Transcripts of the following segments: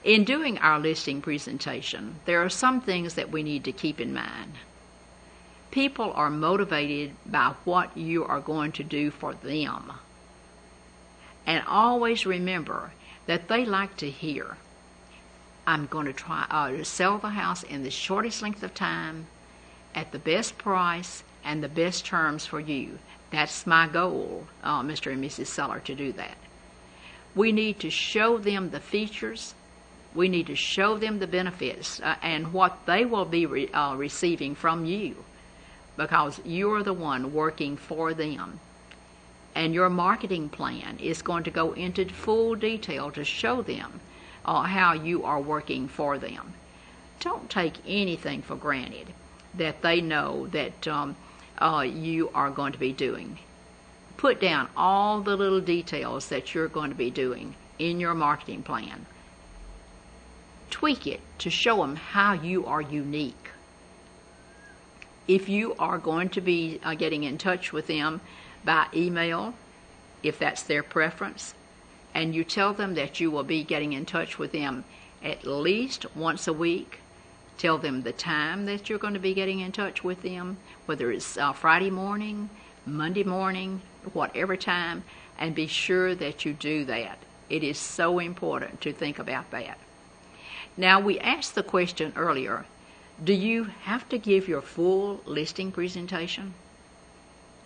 In doing our listing presentation, there are some things that we need to keep in mind. People are motivated by what you are going to do for them. And always remember that they like to hear, I'm going to try to sell the house in the shortest length of time, at the best price, and the best terms for you. That's my goal, Mr. and Mrs. Seller, to do that. We need to show them the features. We need to show them the benefits and what they will be receiving from you, because you're the one working for them. And your marketing plan is going to go into full detail to show them how you are working for them. Don't take anything for granted that they know that you are going to be doing. Put down all the little details that you're going to be doing in your marketing plan. Tweak it to show them how you are unique. If you are going to be getting in touch with them by email, if that's their preference, and you tell them that you will be getting in touch with them at least once a week, tell them the time that you're going to be getting in touch with them, whether it's Friday morning, Monday morning, whatever time, and be sure that you do that. It is so important to think about that. Now, we asked the question earlier, do you have to give your full listing presentation?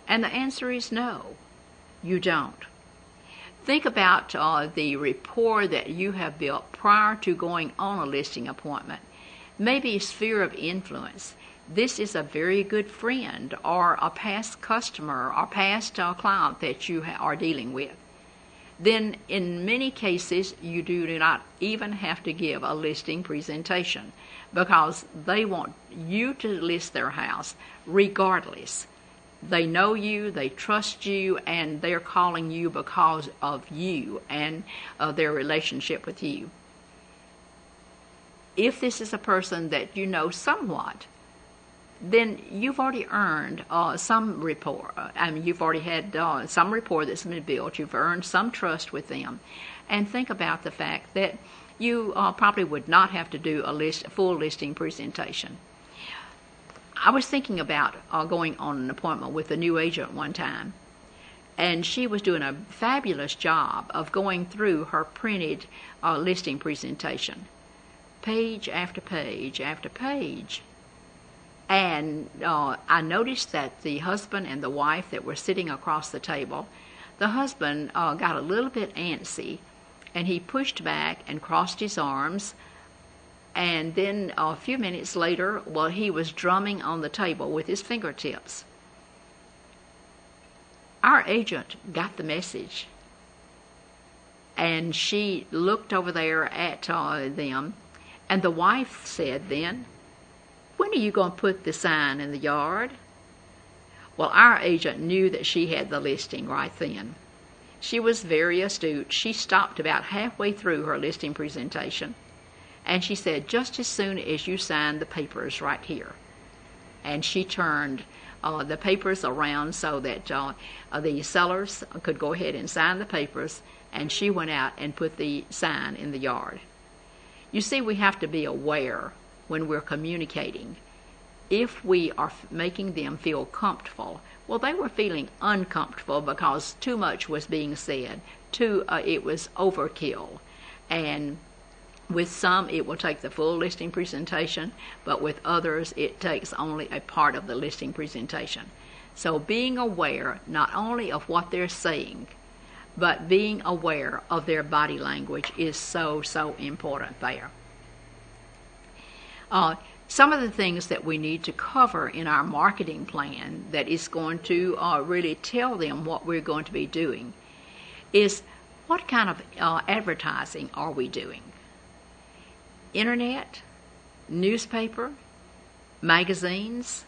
And the answer is no, you don't. Think about the rapport that you have built prior to going on a listing appointment. Maybe a sphere of influence. This is a very good friend or a past customer or past client that you are dealing with. Then in many cases you do not even have to give a listing presentation, because they want you to list their house regardless. They know you, they trust you, and they're calling you because of you and their relationship with you. If this is a person that you know somewhat, then you've already earned some rapport. You've already had some rapport that's been built. You've earned some trust with them. And think about the fact that you probably would not have to do a full listing presentation. I was thinking about going on an appointment with a new agent one time, and she was doing a fabulous job of going through her printed listing presentation, page after page after page. And I noticed that the husband and the wife that were sitting across the table, the husband got a little bit antsy, and he pushed back and crossed his arms, and then a few minutes later, well, he was drumming on the table with his fingertips. Our agent got the message, and she looked over there at them, and the wife said then, "When are you going to put the sign in the yard?" Well, our agent knew that she had the listing right then. She was very astute. She stopped about halfway through her listing presentation, and she said, "Just as soon as you sign the papers right here." And she turned the papers around so that the sellers could go ahead and sign the papers, and she went out and put the sign in the yard. You see, we have to be aware when we're communicating. If we are making them feel comfortable, well, they were feeling uncomfortable because too much was being said. It was overkill. And with some, it will take the full listing presentation, but with others, it takes only a part of the listing presentation. So being aware not only of what they're saying, but being aware of their body language is so, so important there. Some of the things that we need to cover in our marketing plan that is going to really tell them what we're going to be doing is what kind of advertising are we doing? Internet, newspaper, magazines.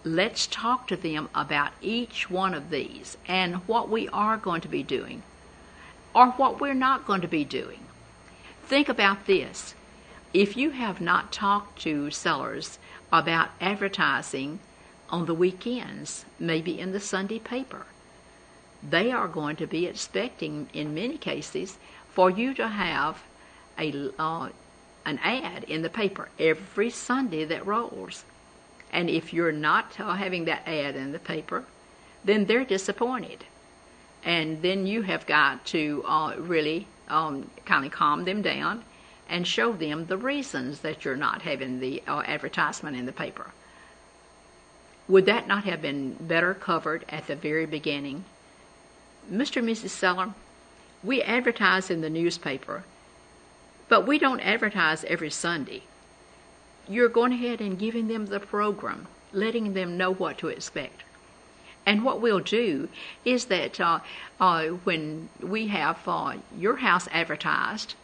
Let's talk to them about each one of these and what we are going to be doing or what we're not going to be doing. Think about this. If you have not talked to sellers about advertising on the weekends, maybe in the Sunday paper, they are going to be expecting, in many cases, for you to have a an ad in the paper every Sunday that rolls. And if you're not having that ad in the paper, then they're disappointed. And then you have got to really kind of calm them down and show them the reasons that you're not having the advertisement in the paper. Would that not have been better covered at the very beginning? Mr. and Mrs. Seller, we advertise in the newspaper, but we don't advertise every Sunday. You're going ahead and giving them the program, letting them know what to expect. And what we'll do is that when we have your house advertised,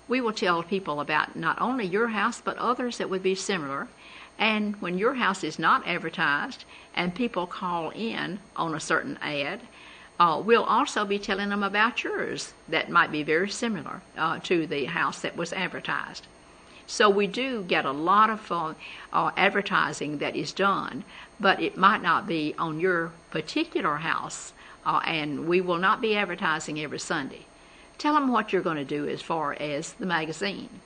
we will tell people about not only your house, but others that would be similar. And when your house is not advertised and people call in on a certain ad, we'll also be telling them about yours that might be very similar to the house that was advertised. So we do get a lot of advertising that is done, but it might not be on your particular house, and we will not be advertising every Sunday. Tell them what you're going to do as far as the magazine.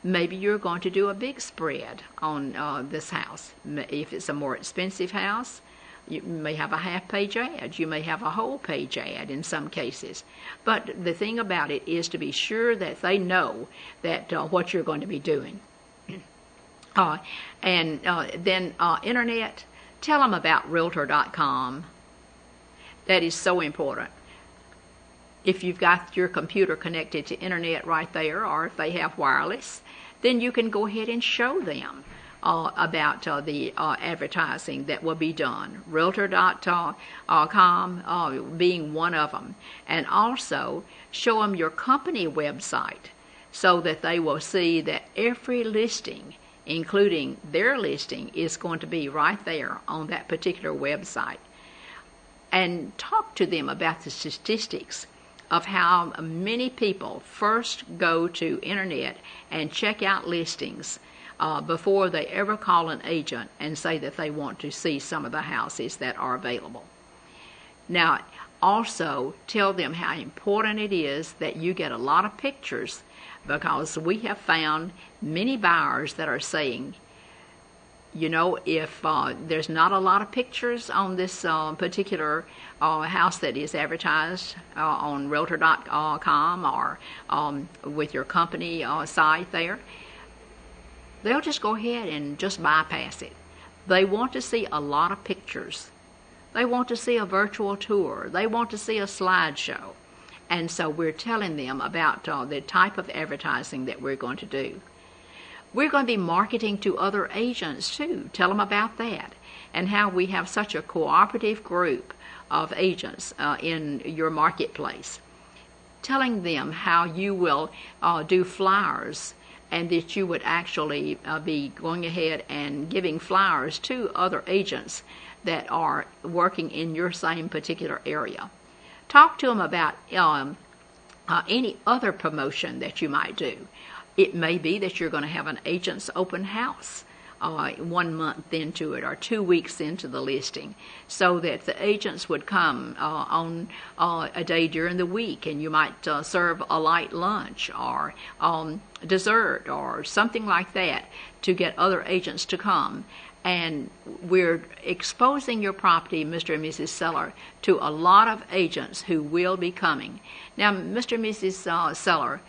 Maybe you're going to do a big spread on this house. If it's a more expensive house, you may have a half-page ad. You may have a whole-page ad in some cases. But the thing about it is to be sure that they know that what you're going to be doing. Then Internet, tell them about Realtor.com. That is so important. If you've got your computer connected to Internet right there, or if they have wireless, then you can go ahead and show them about the advertising that will be done. Realtor.com being one of them. And also show them your company website so that they will see that every listing, including their listing, is going to be right there on that particular website. And talk to them about the statistics of how many people first go to Internet and check out listings before they ever call an agent and say that they want to see some of the houses that are available. Now, also tell them how important it is that you get a lot of pictures, because we have found many buyers that are saying, you know, if there's not a lot of pictures on this particular house that is advertised on Realtor.com or with your company site there, they'll just go ahead and just bypass it. They want to see a lot of pictures. They want to see a virtual tour. They want to see a slideshow. And so we're telling them about the type of advertising that we're going to do. We're going to be marketing to other agents too. Tell them about that and how we have such a cooperative group of agents in your marketplace. Telling them how you will do flyers, and that you would actually be going ahead and giving flyers to other agents that are working in your same particular area. Talk to them about any other promotion that you might do. It may be that you're going to have an agent's open house 1 month into it or 2 weeks into the listing, so that the agents would come on a day during the week, and you might serve a light lunch or dessert or something like that to get other agents to come. And we're exposing your property, Mr. and Mrs. Seller, to a lot of agents who will be coming. Now, Mr. and Mrs. Seller,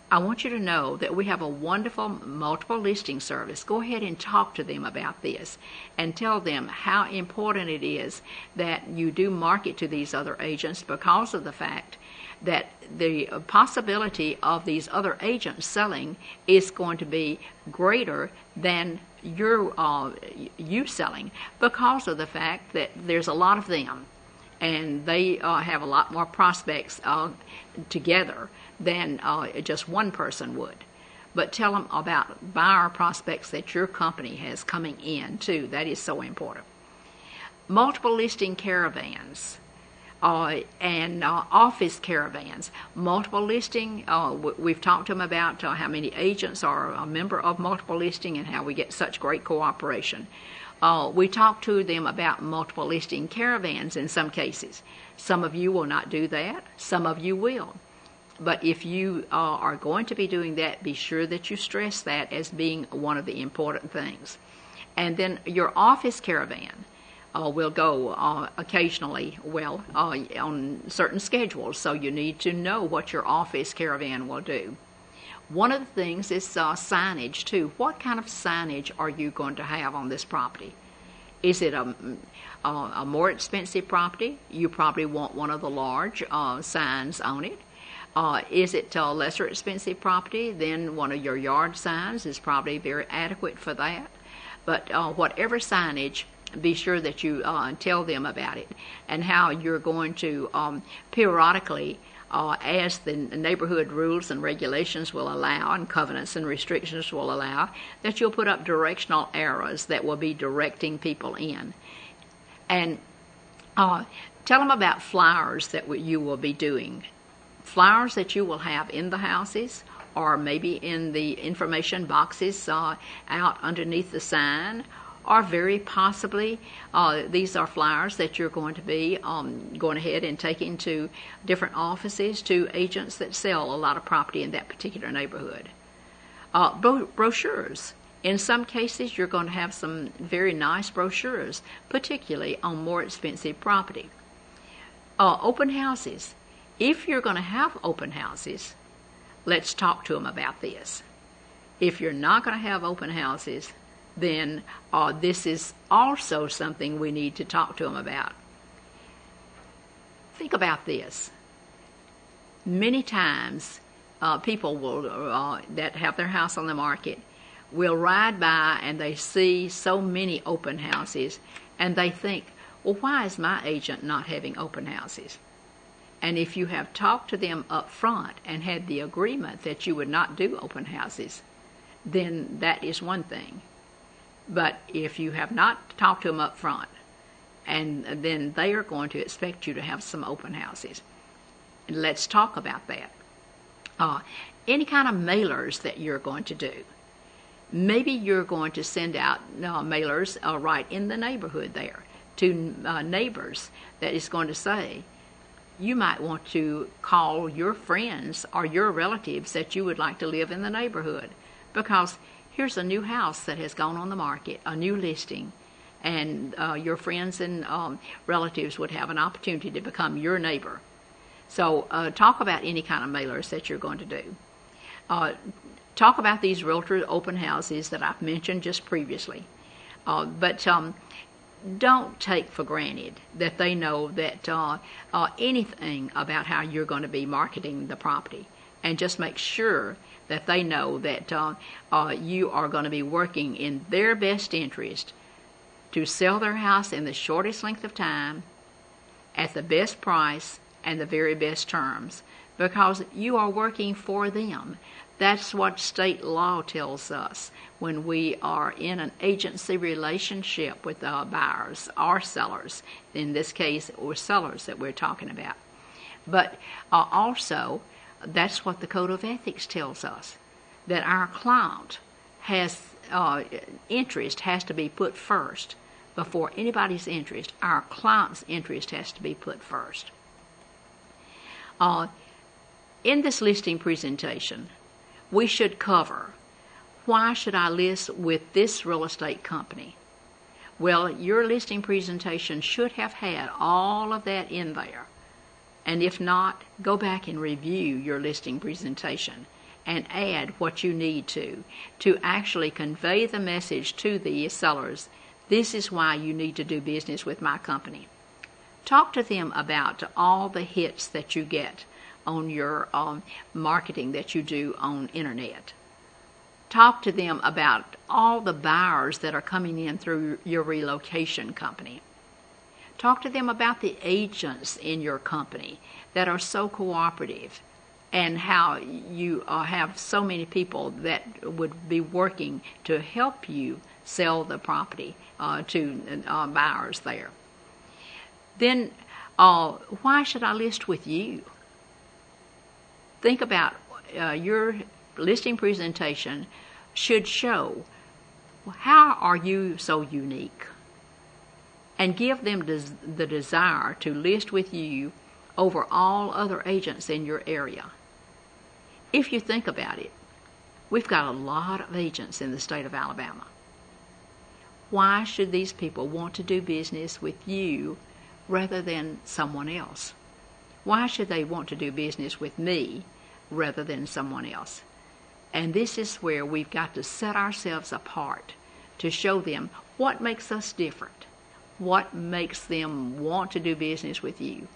I want you to know that we have a wonderful multiple listing service. Go ahead and talk to them about this and tell them how important it is that you do market to these other agents, because of the fact that the possibility of these other agents selling is going to be greater than you selling, because of the fact that there's a lot of them and they have a lot more prospects together than just one person would. But tell them about buyer prospects that your company has coming in too. That is so important. Multiple listing caravans and office caravans. Multiple listing, we've talked to them about how many agents are a member of multiple listing and how we get such great cooperation. We talked to them about multiple listing caravans in some cases. Some of you will not do that. Some of you will. But if you are going to be doing that, be sure that you stress that as being one of the important things. And then your office caravan will go occasionally, on certain schedules, so you need to know what your office caravan will do. One of the things is signage too. What kind of signage are you going to have on this property? Is it a more expensive property? You probably want one of the large signs on it. Is it a lesser expensive property? Then one of your yard signs is probably very adequate for that. But whatever signage, be sure that you tell them about it and how you're going to periodically, as the neighborhood rules and regulations will allow and covenants and restrictions will allow, that you'll put up directional arrows that will be directing people in. And tell them about flyers that you will be doing. Flyers that you will have in the houses or maybe in the information boxes out underneath the sign, or very possibly these are flyers that you're going to be going ahead and taking to different offices, to agents that sell a lot of property in that particular neighborhood. Brochures. In some cases, you're going to have some very nice brochures, particularly on more expensive property. Open houses. If you're going to have open houses, let's talk to them about this. If you're not going to have open houses, then this is also something we need to talk to them about. Think about this. Many times, people will that have their house on the market will ride by and they see so many open houses and they think, well, why is my agent not having open houses? And if you have talked to them up front and had the agreement that you would not do open houses, then that is one thing. But if you have not talked to them up front, and then they are going to expect you to have some open houses. And let's talk about that. Any kind of mailers that you're going to do. Maybe you're going to send out mailers right in the neighborhood there to neighbors that is going to say, you might want to call your friends or your relatives that you would like to live in the neighborhood, because here's a new house that has gone on the market, a new listing, and your friends and relatives would have an opportunity to become your neighbor. So talk about any kind of mailers that you're going to do. Talk about these realtor open houses that I've mentioned just previously. But don't take for granted that they know that anything about how you're going to be marketing the property. And just make sure that they know that you are going to be working in their best interest to sell their house in the shortest length of time, at the best price, and the very best terms, because you are working for them. That's what state law tells us when we are in an agency relationship with buyers or sellers. In this case, it was sellers that we're talking about. But also, that's what the Code of Ethics tells us, that our client has interest has to be put first. Before anybody's interest, our client's interest has to be put first. In this listing presentation, we should cover, why should I list with this real estate company? Well, your listing presentation should have had all of that in there. And if not, go back and review your listing presentation and add what you need to actually convey the message to the sellers. This is why you need to do business with my company. Talk to them about all the hits that you get on your marketing that you do on internet. Talk to them about all the buyers that are coming in through your relocation company. Talk to them about the agents in your company that are so cooperative, and how you have so many people that would be working to help you sell the property to buyers there. Then, why should I list with you? Think about your listing presentation should show, how are you so unique? And give them the desire to list with you over all other agents in your area. If you think about it, we've got a lot of agents in the state of Alabama. Why should these people want to do business with you rather than someone else? Why should they want to do business with me rather than someone else? And this is where we've got to set ourselves apart to show them what makes us different, what makes them want to do business with you.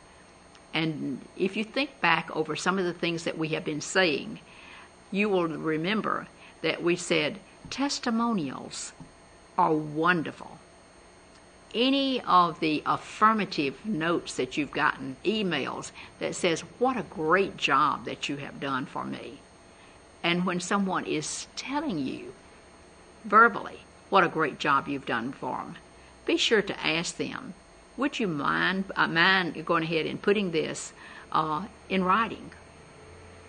And if you think back over some of the things that we have been saying, you will remember that we said testimonials are wonderful. Any of the affirmative notes that you've gotten, emails that says, what a great job that you have done for me. And when someone is telling you verbally what a great job you've done for them, be sure to ask them, would you mind going ahead and putting this in writing?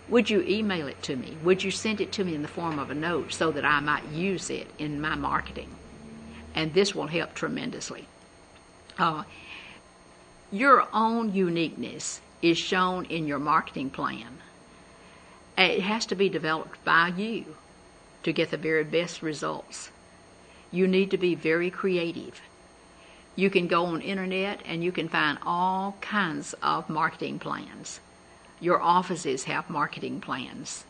Would you email it to me? Would you send it to me in the form of a note so that I might use it in my marketing? And this will help tremendously. Your own uniqueness is shown in your marketing plan. It has to be developed by you to get the very best results. You need to be very creative. You can go on internet and you can find all kinds of marketing plans. Your offices have marketing plans.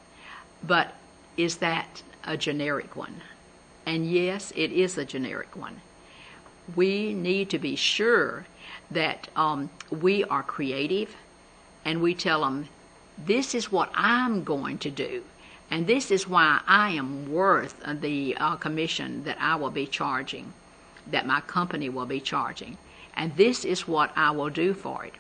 But is that a generic one? And yes, it is a generic one. We need to be sure that we are creative and we tell them, this is what I'm going to do, and this is why I am worth the commission that I will be charging, that my company will be charging, and this is what I will do for it.